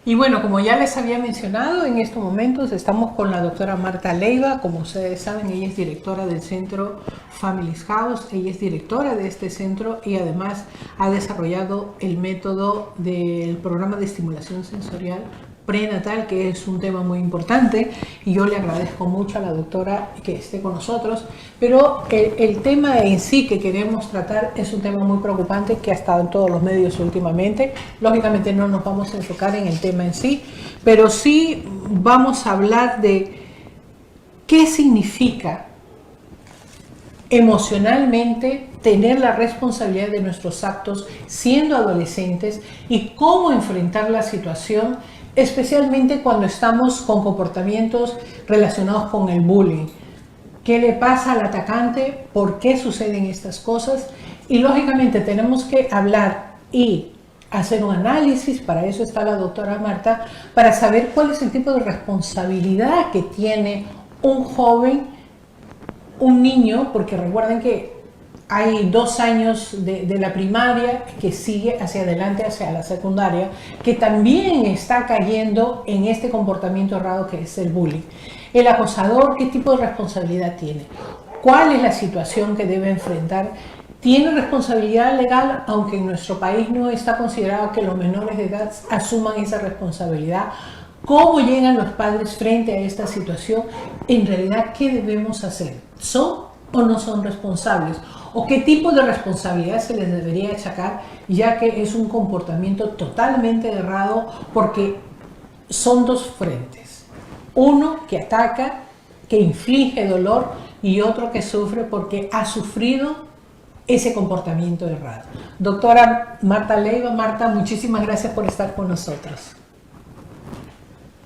Y bueno, como ya les había mencionado, en estos momentos estamos con la doctora Marta Leiva. Como ustedes saben, ella es directora del centro Families House, ella es directora de este centro y además ha desarrollado el método del programa de estimulación sensorial prenatal, que es un tema muy importante, y yo le agradezco mucho a la doctora que esté con nosotros, pero el tema en sí que queremos tratar es un tema muy preocupante que ha estado en todos los medios últimamente. Lógicamente no nos vamos a enfocar en el tema en sí, pero sí vamos a hablar de qué significa emocionalmente tener la responsabilidad de nuestros actos siendo adolescentes y cómo enfrentar la situación, especialmente cuando estamos con comportamientos relacionados con el bullying. ¿Qué le pasa al atacante? ¿Por qué suceden estas cosas? Y lógicamente tenemos que hablar y hacer un análisis, para eso está la doctora Marta, para saber cuál es el tipo de responsabilidad que tiene un joven, un niño, porque recuerden que hay 2 años de la primaria que sigue hacia adelante, hacia la secundaria, que también está cayendo en este comportamiento errado que es el bullying. El acosador, ¿qué tipo de responsabilidad tiene? ¿Cuál es la situación que debe enfrentar? ¿Tiene responsabilidad legal, aunque en nuestro país no está considerado que los menores de edad asuman esa responsabilidad? ¿Cómo llegan los padres frente a esta situación? En realidad, ¿qué debemos hacer? ¿Son o no son responsables? ¿O qué tipo de responsabilidad se les debería achacar, ya que es un comportamiento totalmente errado, porque son dos frentes? Uno que ataca, que inflige dolor, y otro que sufre porque ha sufrido ese comportamiento errado. Doctora Marta Leiva, Marta, muchísimas gracias por estar con nosotros.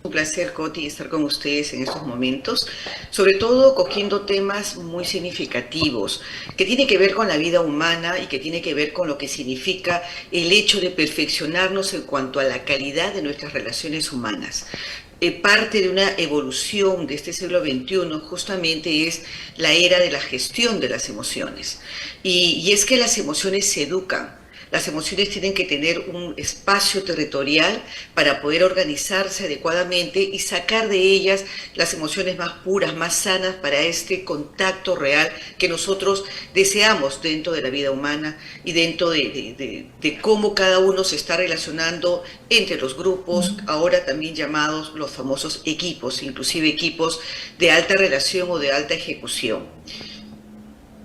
Un placer, Coti, estar con ustedes en estos momentos, sobre todo cogiendo temas muy significativos, que tienen que ver con la vida humana y que tiene que ver con lo que significa el hecho de perfeccionarnos en cuanto a la calidad de nuestras relaciones humanas. Parte de una evolución de este siglo XXI justamente es la era de la gestión de las emociones. Y es que las emociones se educan. Las emociones tienen que tener un espacio territorial para poder organizarse adecuadamente y sacar de ellas las emociones más puras, más sanas para este contacto real que nosotros deseamos dentro de la vida humana y dentro de cómo cada uno se está relacionando entre los grupos, ahora también llamados los famosos equipos, inclusive equipos de alta relación o de alta ejecución.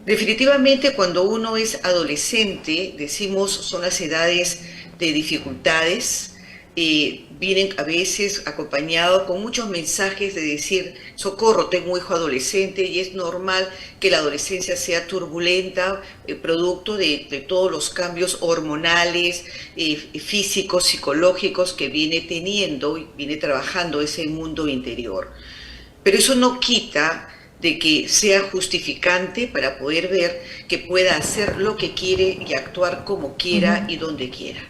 Definitivamente cuando uno es adolescente, decimos, son las edades de dificultades, vienen a veces acompañados con muchos mensajes de decir, socorro, tengo un hijo adolescente, y es normal que la adolescencia sea turbulenta, producto de todos los cambios hormonales, físicos, psicológicos que viene teniendo y viene trabajando ese mundo interior. Pero eso no quita de que sea justificante para poder ver que pueda hacer lo que quiere y actuar como quiera y donde quiera.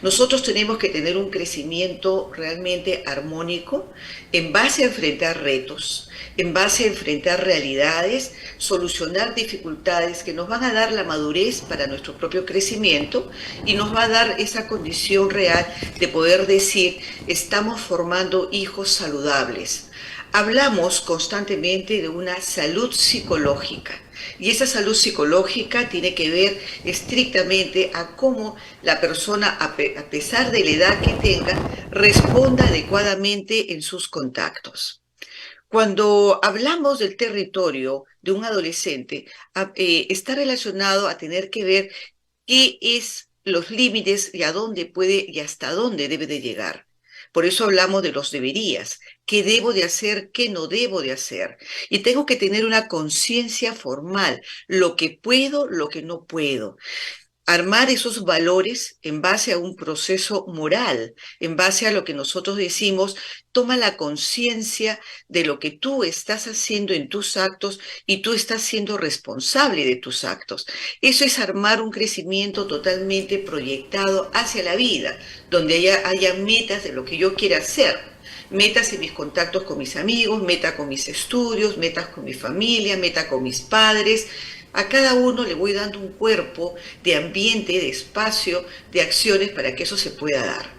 Nosotros tenemos que tener un crecimiento realmente armónico en base a enfrentar retos, en base a enfrentar realidades, solucionar dificultades que nos van a dar la madurez para nuestro propio crecimiento y nos va a dar esa condición real de poder decir, estamos formando hijos saludables. Hablamos constantemente de una salud psicológica y esa salud psicológica tiene que ver estrictamente a cómo la persona, a pesar de la edad que tenga, responda adecuadamente en sus contactos. Cuando hablamos del territorio de un adolescente, está relacionado a tener que ver qué es los límites y a dónde puede y hasta dónde debe de llegar. Por eso hablamos de los deberías, qué debo de hacer, qué no debo de hacer. Y tengo que tener una conciencia formal, lo que puedo, lo que no puedo. Armar esos valores en base a un proceso moral, en base a lo que nosotros decimos, toma la conciencia de lo que tú estás haciendo en tus actos y tú estás siendo responsable de tus actos. Eso es armar un crecimiento totalmente proyectado hacia la vida, donde haya metas de lo que yo quiera hacer. Metas en mis contactos con mis amigos, meta con mis estudios, metas con mi familia, meta con mis padres, A cada uno le voy dando un cuerpo de ambiente, de espacio, de acciones para que eso se pueda dar.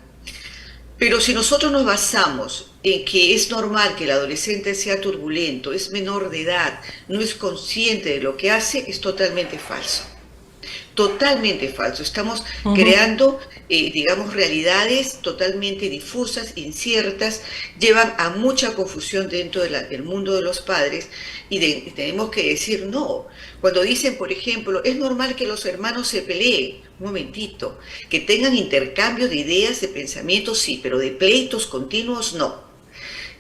Pero si nosotros nos basamos en que es normal que el adolescente sea turbulento, es menor de edad, no es consciente de lo que hace, es totalmente falso. Totalmente falso. Estamos creando, digamos, realidades totalmente difusas, inciertas, llevan a mucha confusión dentro del mundo de los padres y tenemos que decir no. Cuando dicen, por ejemplo, es normal que los hermanos se peleen, un momentito, que tengan intercambio de ideas, de pensamientos, sí, pero de pleitos continuos, no.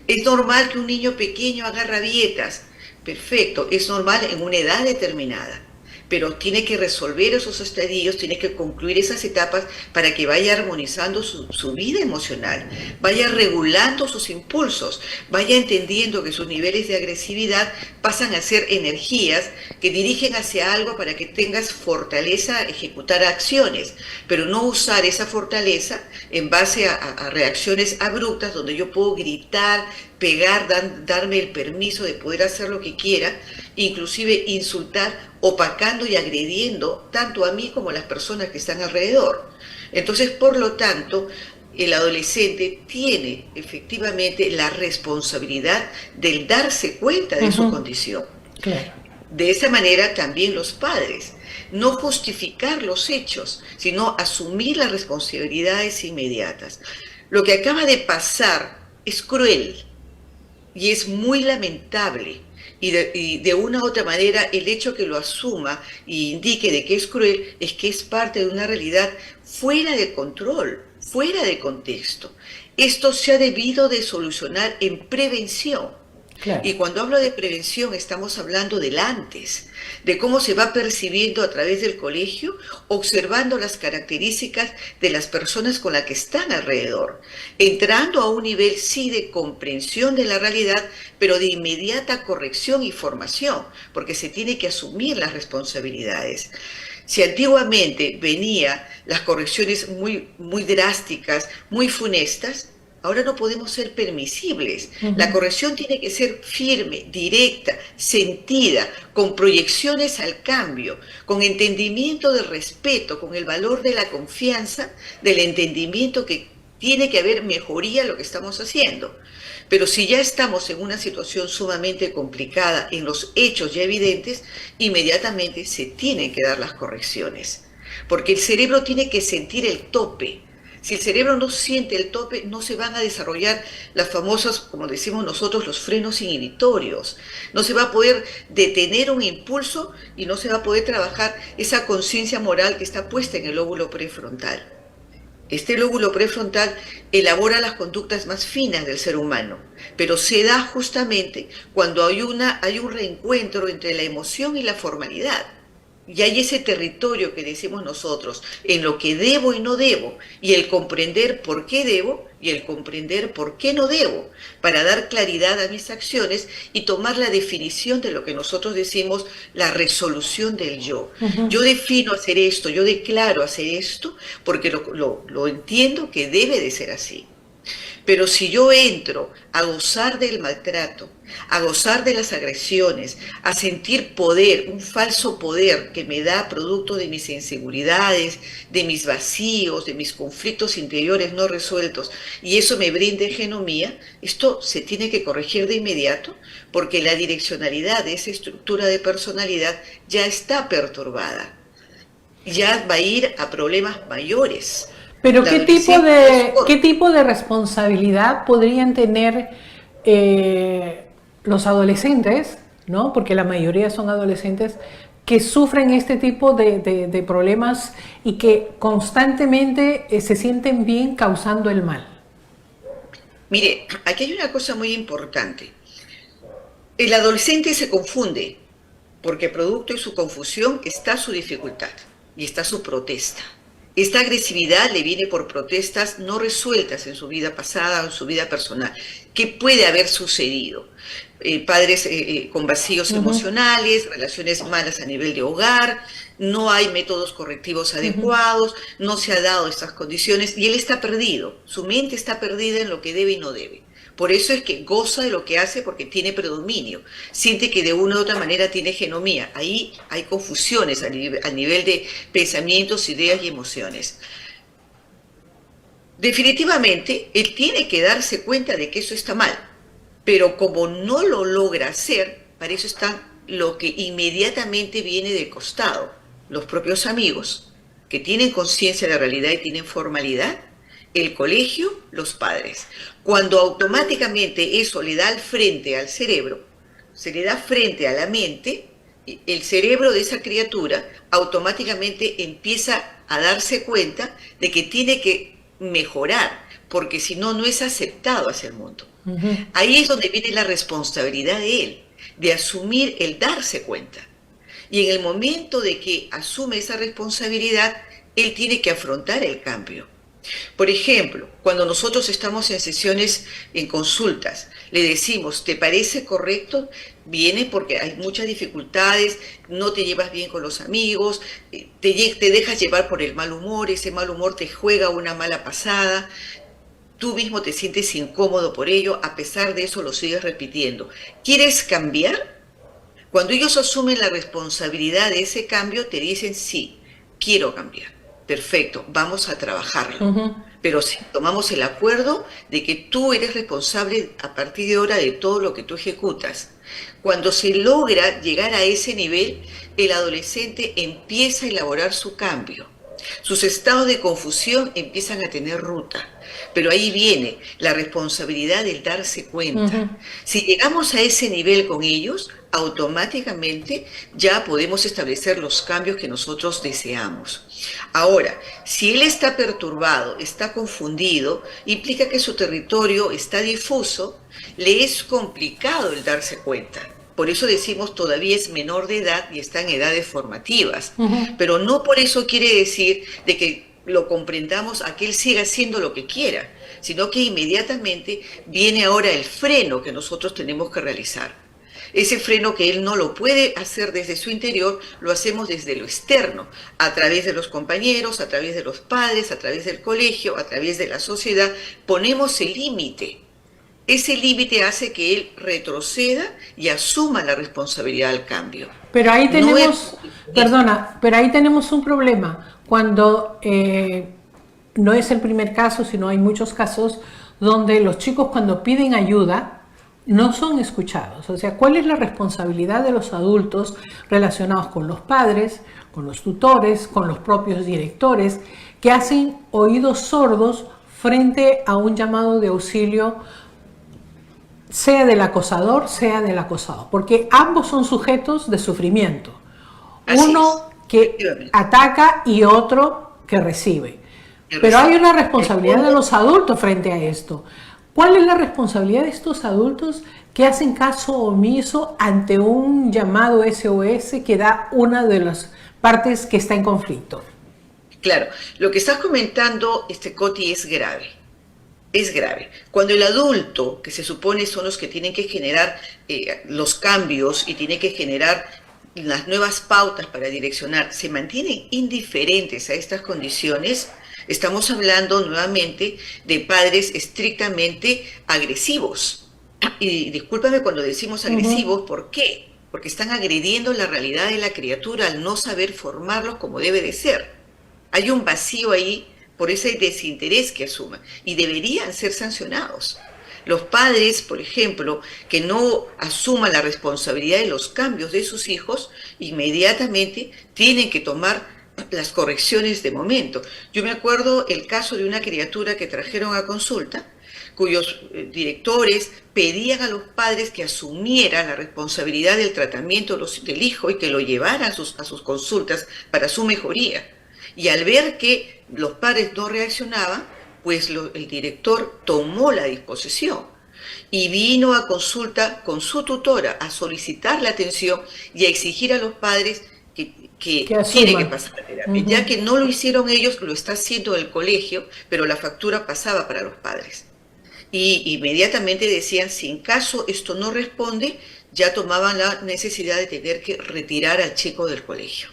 Es normal que un niño pequeño haga rabietas, perfecto, es normal en una edad determinada, pero tiene que resolver esos estadios, tiene que concluir esas etapas para que vaya armonizando su vida emocional, vaya regulando sus impulsos, vaya entendiendo que sus niveles de agresividad pasan a ser energías que dirigen hacia algo para que tengas fortaleza a ejecutar acciones, pero no usar esa fortaleza en base a reacciones abruptas donde yo puedo gritar, pegar, darme el permiso de poder hacer lo que quiera, inclusive insultar, opacando y agrediendo tanto a mí como a las personas que están alrededor. Entonces, por lo tanto, el adolescente tiene efectivamente la responsabilidad del darse cuenta de su condición. Claro. De esa manera también los padres, no justificar los hechos, sino asumir las responsabilidades inmediatas. Lo que acaba de pasar es cruel y es muy lamentable. Y de una u otra manera el hecho que lo asuma y indique de que es cruel es que es parte de una realidad fuera de control, fuera de contexto. Esto se ha debido de solucionar en prevención. Claro. Y cuando hablo de prevención estamos hablando del antes, de cómo se va percibiendo a través del colegio, observando las características de las personas con las que están alrededor, entrando a un nivel sí de comprensión de la realidad, pero de inmediata corrección y formación, porque se tiene que asumir las responsabilidades. Si antiguamente venía las correcciones muy drásticas, muy funestas, ahora no podemos ser permisibles. La corrección tiene que ser firme, directa, sentida, con proyecciones al cambio, con entendimiento del respeto, con el valor de la confianza, del entendimiento que tiene que haber mejoría en lo que estamos haciendo. Pero si ya estamos en una situación sumamente complicada, en los hechos ya evidentes, inmediatamente se tienen que dar las correcciones. Porque el cerebro tiene que sentir el tope. Si el cerebro no siente el tope, no se van a desarrollar las famosas, como decimos nosotros, los frenos inhibitorios. No se va a poder detener un impulso y no se va a poder trabajar esa conciencia moral que está puesta en el lóbulo prefrontal. Este lóbulo prefrontal elabora las conductas más finas del ser humano, pero se da justamente cuando hay un reencuentro entre la emoción y la formalidad. Y hay ese territorio que decimos nosotros, en lo que debo y no debo, y el comprender por qué debo y el comprender por qué no debo, para dar claridad a mis acciones y tomar la definición de lo que nosotros decimos, la resolución del yo. Yo defino hacer esto, yo declaro hacer esto, porque lo entiendo que debe de ser así. Pero si yo entro a gozar del maltrato, a gozar de las agresiones, a sentir poder, un falso poder que me da producto de mis inseguridades, de mis vacíos, de mis conflictos interiores no resueltos, y eso me brinda hegemonía, esto se tiene que corregir de inmediato porque la direccionalidad de esa estructura de personalidad ya está perturbada. Ya va a ir a problemas mayores. Pero ¿qué tipo de responsabilidad podrían tener los adolescentes, ¿no? Porque la mayoría son adolescentes que sufren este tipo de problemas y que constantemente se sienten bien causando el mal? Mire, aquí hay una cosa muy importante. El adolescente se confunde porque producto de su confusión está su dificultad y está su protesta. Esta agresividad le viene por protestas no resueltas en su vida pasada o en su vida personal. ¿Qué puede haber sucedido? Padres con vacíos emocionales, relaciones malas a nivel de hogar, no hay métodos correctivos adecuados, no se ha dado estas condiciones y él está perdido. Su mente está perdida en lo que debe y no debe. Por eso es que goza de lo que hace porque tiene predominio. Siente que de una u otra manera tiene hegemonía. Ahí hay confusiones a nivel de pensamientos, ideas y emociones. Definitivamente, él tiene que darse cuenta de que eso está mal, pero como no lo logra hacer, para eso está lo que inmediatamente viene del costado, los propios amigos, que tienen conciencia de la realidad y tienen formalidad, el colegio, los padres. Cuando automáticamente eso le da al frente al cerebro, se le da frente a la mente, el cerebro de esa criatura automáticamente empieza a darse cuenta de que tiene que mejorar, porque si no, no es aceptado hacia el mundo. Ahí es donde viene la responsabilidad de él, de asumir el darse cuenta. Y en el momento de que asume esa responsabilidad, él tiene que afrontar el cambio. Por ejemplo, cuando nosotros estamos en sesiones, en consultas, le decimos, ¿te parece correcto? Viene porque hay muchas dificultades, no te llevas bien con los amigos, te dejas llevar por el mal humor, ese mal humor te juega una mala pasada, tú mismo te sientes incómodo por ello, a pesar de eso lo sigues repitiendo. ¿Quieres cambiar? Cuando ellos asumen la responsabilidad de ese cambio, te dicen, sí, quiero cambiar. Perfecto, vamos a trabajarlo. Pero si tomamos el acuerdo de que tú eres responsable a partir de ahora de todo lo que tú ejecutas. Cuando se logra llegar a ese nivel, el adolescente empieza a elaborar su cambio. Sus estados de confusión empiezan a tener ruta. Pero ahí viene la responsabilidad del darse cuenta. Si llegamos a ese nivel con ellos, automáticamente ya podemos establecer los cambios que nosotros deseamos. Ahora, si él está perturbado, está confundido, implica que su territorio está difuso, le es complicado el darse cuenta. Por eso decimos todavía es menor de edad y está en edades formativas. Pero no por eso quiere decir de que lo comprendamos a que él siga haciendo lo que quiera, sino que inmediatamente viene ahora el freno que nosotros tenemos que realizar. Ese freno que él no lo puede hacer desde su interior, lo hacemos desde lo externo, a través de los compañeros, a través de los padres, a través del colegio, a través de la sociedad. Ponemos el límite. Ese límite hace que él retroceda y asuma la responsabilidad del cambio. Pero ahí tenemos, pero ahí tenemos un problema. Cuando no es el primer caso, sino hay muchos casos donde los chicos cuando piden ayuda no son escuchados. O sea, ¿cuál es la responsabilidad de los adultos relacionados con los padres, con los tutores, con los propios directores, que hacen oídos sordos frente a un llamado de auxilio, sea del acosador, sea del acosado? Porque ambos son sujetos de sufrimiento. Uno que ataca y otro que recibe. Pero hay una responsabilidad de los adultos frente a esto. ¿Cuál es la responsabilidad de estos adultos que hacen caso omiso ante un llamado SOS que da una de las partes que está en conflicto? Claro, lo que estás comentando, Coti, es grave. Es grave. Cuando el adulto, que se supone son los que tienen que generar los cambios y tienen que generar las nuevas pautas para direccionar, se mantienen indiferentes a estas condiciones, estamos hablando nuevamente de padres estrictamente agresivos. Y discúlpame cuando decimos agresivos, ¿por qué? Porque están agrediendo la realidad de la criatura al no saber formarlos como debe de ser. Hay un vacío ahí por ese desinterés que asuman y deberían ser sancionados. Los padres, por ejemplo, que no asuman la responsabilidad de los cambios de sus hijos, inmediatamente tienen que tomar las correcciones de momento. Yo me acuerdo el caso de una criatura que trajeron a consulta, cuyos directores pedían a los padres que asumieran la responsabilidad del tratamiento del hijo y que lo llevaran a sus consultas para su mejoría. Y al ver que los padres no reaccionaban, pues el director tomó la disposición y vino a consulta con su tutora a solicitar la atención y a exigir a los padres que tiene que pasar la terapia. Ya que no lo hicieron ellos, lo está haciendo el colegio, pero la factura pasaba para los padres. Y inmediatamente decían, si en caso esto no responde, ya tomaban la necesidad de tener que retirar al chico del colegio.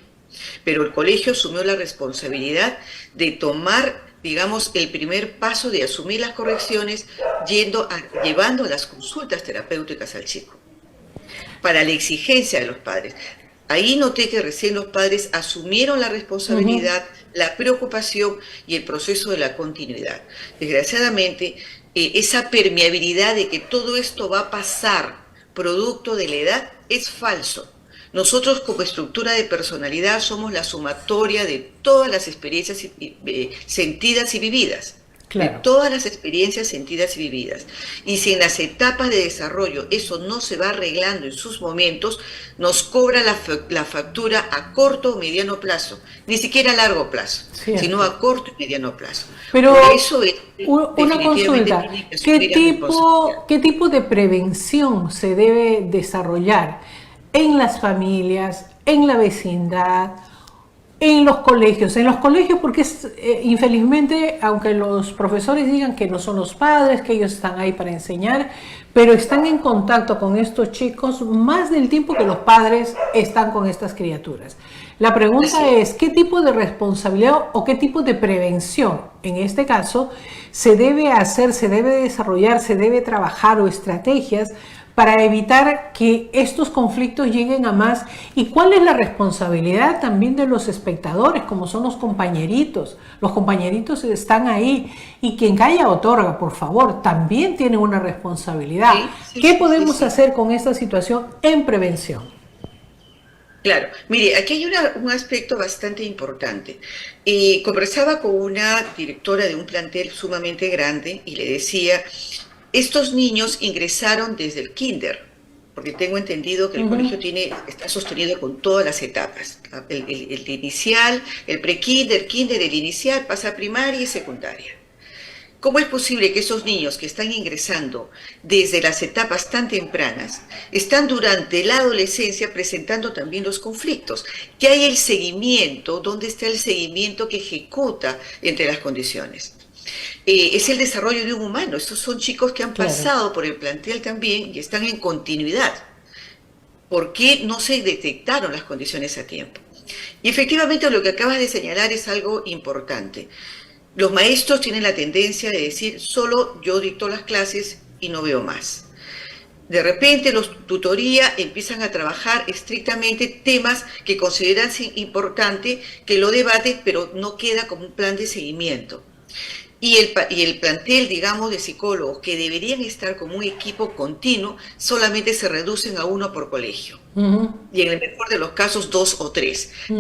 Pero el colegio asumió la responsabilidad de tomar digamos, el primer paso de asumir las correcciones llevando las consultas terapéuticas al chico, para la exigencia de los padres. Ahí noté que recién los padres asumieron la Ujú. responsabilidad, la preocupación y el proceso de la continuidad. Desgraciadamente, esa permeabilidad de que todo esto va a pasar producto de la edad es falso. Nosotros como estructura de personalidad somos la sumatoria de todas las experiencias sentidas y vividas, de Claro. todas las experiencias sentidas y vividas. Y si en las etapas de desarrollo eso no se va arreglando en sus momentos, nos cobra la factura a corto o mediano plazo, ni siquiera a largo plazo, sino Cierto. a corto y mediano plazo. Pero Por eso una definitivamente consulta, tiene que asumir la responsabilidad. qué tipo de prevención se debe desarrollar en las familias, en la vecindad, en los colegios? En los colegios porque infelizmente, aunque los profesores digan que no son los padres, que ellos están ahí para enseñar, pero están en contacto con estos chicos más del tiempo que los padres están con estas criaturas. La Así pregunta es. es, ¿qué tipo de responsabilidad o qué tipo de prevención, en este caso, se debe hacer, se debe desarrollar, se debe trabajar o estrategias para evitar que estos conflictos lleguen a más? ¿Y cuál es la responsabilidad también de los espectadores, como son los compañeritos? Los compañeritos están ahí y quien calla otorga, por favor, también tiene una responsabilidad. Sí, sí, ¿Qué sí, sí, podemos sí. hacer con esta situación en prevención? Claro, mire, aquí hay un aspecto bastante importante. Conversaba con una directora de un plantel sumamente grande y le decía, estos niños ingresaron desde el kinder, porque tengo entendido que el colegio Ujú. está sostenido con todas las etapas, el inicial, el pre-kinder, kinder, el inicial, pasa a primaria y secundaria. ¿Cómo es posible que esos niños que están ingresando desde las etapas tan tempranas están durante la adolescencia presentando también los conflictos? ¿Qué hay el seguimiento? ¿Dónde está el seguimiento que ejecuta entre las condiciones? Es el desarrollo de un humano. Estos son chicos que han Claro. pasado por el plantel también y están en continuidad. ¿Por qué no se detectaron las condiciones a tiempo? Y efectivamente lo que acabas de señalar es algo importante. Los maestros tienen la tendencia de decir, solo yo dicto las clases y no veo más. De repente los tutoría empiezan a trabajar estrictamente temas que consideran importante, que lo debaten, pero no queda como un plan de seguimiento. Y el plantel, digamos, de psicólogos que deberían estar como un equipo continuo, solamente se reducen a uno por colegio. Ujú. Y en el mejor de los casos, dos o tres. Ujú.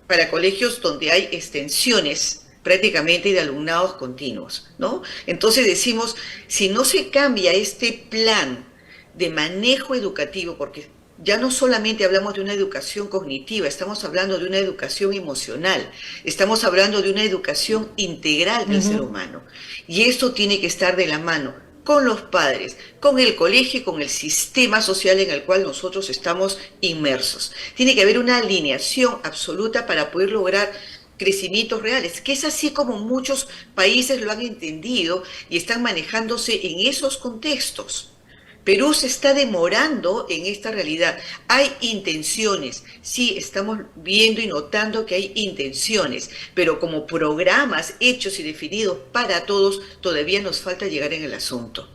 Para colegios donde hay extensiones prácticamente de alumnados continuos, ¿no? Entonces decimos, si no se cambia este plan de manejo educativo, porque ya no solamente hablamos de una educación cognitiva, estamos hablando de una educación emocional, estamos hablando de una educación integral del ser Ujú. humano. Y esto tiene que estar de la mano con los padres, con el colegio y con el sistema social en el cual nosotros estamos inmersos. Tiene que haber una alineación absoluta para poder lograr crecimientos reales, que es así como muchos países lo han entendido y están manejándose en esos contextos. Perú se está demorando en esta realidad. Hay intenciones, sí, estamos viendo y notando que hay intenciones, pero como programas hechos y definidos para todos, todavía nos falta llegar en el asunto.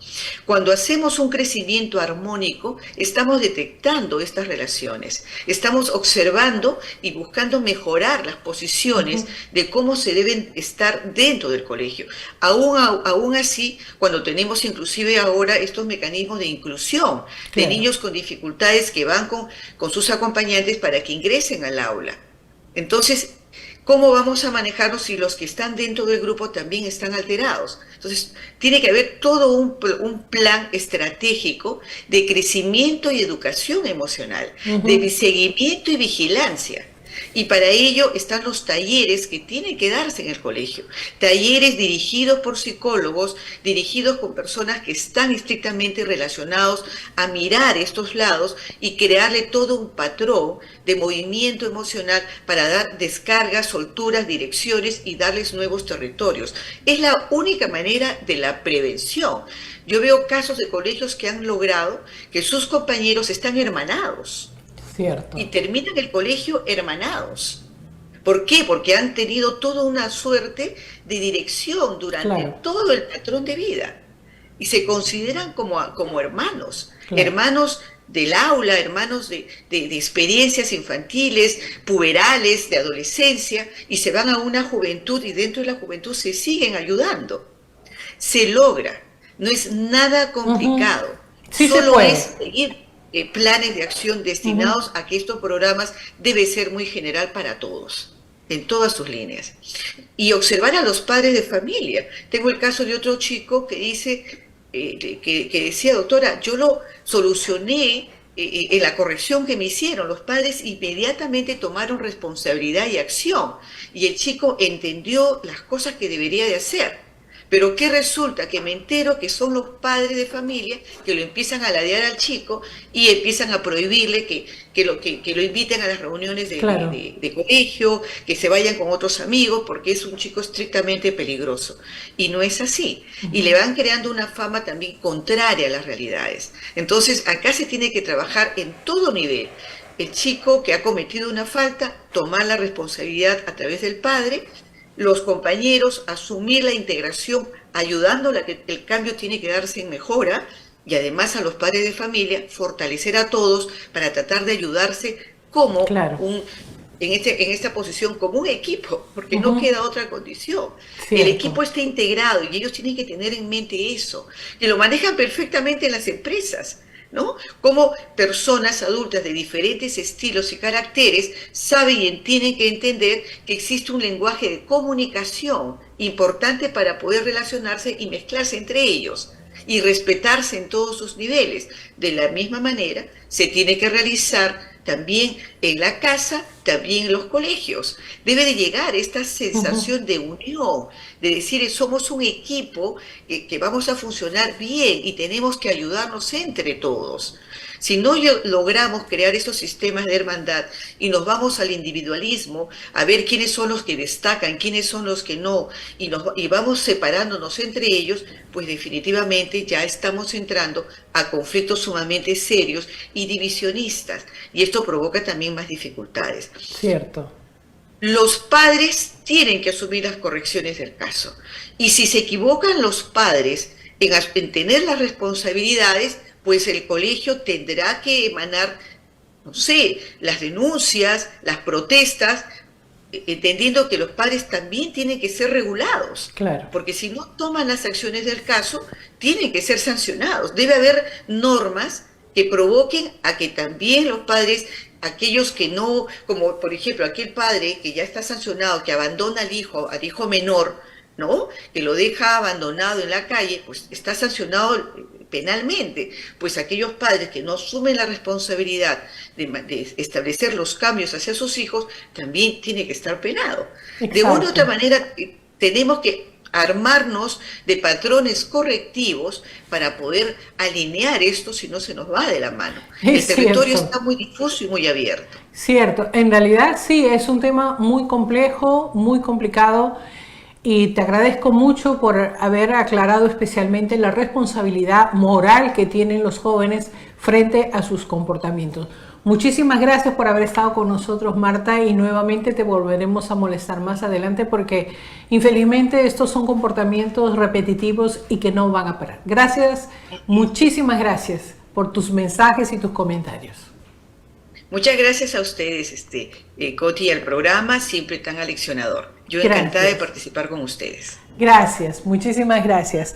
Cuando hacemos un crecimiento armónico, estamos detectando estas relaciones, estamos observando y buscando mejorar las posiciones de cómo se deben estar dentro del colegio. Aún así, cuando tenemos inclusive ahora estos mecanismos de inclusión de Claro. niños con dificultades que van con sus acompañantes para que ingresen al aula. Entonces, ¿cómo vamos a manejarnos si los que están dentro del grupo también están alterados? Entonces, tiene que haber todo un plan estratégico de crecimiento y educación emocional, de Ujú. seguimiento y vigilancia. Y para ello están los talleres que tienen que darse en el colegio. Talleres dirigidos por psicólogos, dirigidos con personas que están estrictamente relacionados a mirar estos lados y crearle todo un patrón de movimiento emocional para dar descargas, solturas, direcciones y darles nuevos territorios. Es la única manera de la prevención. Yo veo casos de colegios que han logrado que sus compañeros están hermanados Cierto. y terminan el colegio hermanados. ¿Por qué? Porque han tenido toda una suerte de dirección durante Claro, todo el patrón de vida y se consideran como hermanos, claro. hermanos del aula, hermanos de experiencias infantiles, puberales, de adolescencia, y se van a una juventud y dentro de la juventud se siguen ayudando. Se logra, no es nada Ujú. complicado, Sí se solo puede. es seguir planes de acción Ujú. destinados a que estos programas debe ser muy general para todos, en todas sus líneas. Y observar a los padres de familia. Tengo el caso de otro chico que dice, que decía, doctora, yo lo solucioné en la corrección que me hicieron. Los padres inmediatamente tomaron responsabilidad y acción. Y el chico entendió las cosas que debería de hacer. Pero ¿qué resulta? Que me entero que son los padres de familia que lo empiezan a ladear al chico y empiezan a prohibirle que lo inviten a las reuniones Claro. de colegio, que se vayan con otros amigos, porque es un chico estrictamente peligroso. Y no es así. Y le Ujú. van creando una fama también contraria a las realidades. Entonces, acá se tiene que trabajar en todo nivel. El chico que ha cometido una falta, tomar la responsabilidad a través del padre, los compañeros, asumir la integración, ayudándola a que el cambio tiene que darse en mejora, y además a los padres de familia, fortalecer a todos para tratar de ayudarse como Claro. en esta posición como un equipo, porque no Ujú. queda otra condición. El equipo Cierto. está integrado y ellos tienen que tener en mente eso, que lo manejan perfectamente en las empresas, ¿no? Como personas adultas de diferentes estilos y caracteres saben y tienen que entender que existe un lenguaje de comunicación importante para poder relacionarse y mezclarse entre ellos y respetarse en todos sus niveles. De la misma manera, se tiene que realizar también en la casa, también en los colegios. Debe de llegar esta Ujú. sensación de unión, de decir somos un equipo que vamos a funcionar bien y tenemos que ayudarnos entre todos. Si no logramos crear esos sistemas de hermandad y nos vamos al individualismo, a ver quiénes son los que destacan, quiénes son los que no, y vamos separándonos entre ellos, pues definitivamente ya estamos entrando a conflictos sumamente serios y divisionistas, y esto provoca también más dificultades. Cierto. Los padres tienen que asumir las correcciones del caso. Y si se equivocan los padres en tener las responsabilidades, pues el colegio tendrá que emanar, no sé, las denuncias, las protestas, entendiendo que los padres también tienen que ser regulados, Claro. porque si no toman las acciones del caso, tienen que ser sancionados. Debe haber normas que provoquen a que también los padres, aquellos que no, como por ejemplo aquel padre que ya está sancionado, que abandona al hijo menor, ¿no? Que lo deja abandonado en la calle, pues está sancionado penalmente. Pues aquellos padres que no asumen la responsabilidad de establecer los cambios hacia sus hijos, también tiene que estar penado. De una u otra Exacto. manera, tenemos que armarnos de patrones correctivos para poder alinear esto si no se nos va de la mano. Es El territorio cierto. está muy difuso y muy abierto. Cierto, en realidad sí, es un tema muy complejo, muy complicado y te agradezco mucho por haber aclarado especialmente la responsabilidad moral que tienen los jóvenes frente a sus comportamientos. Muchísimas gracias por haber estado con nosotros, Marta, y nuevamente te volveremos a molestar más adelante porque infelizmente estos son comportamientos repetitivos y que no van a parar. Gracias, muchísimas gracias por tus mensajes y tus comentarios. Muchas gracias a ustedes, Coti, al programa, siempre tan aleccionador. Yo encantada de Gracias. participar con ustedes. Gracias, muchísimas gracias.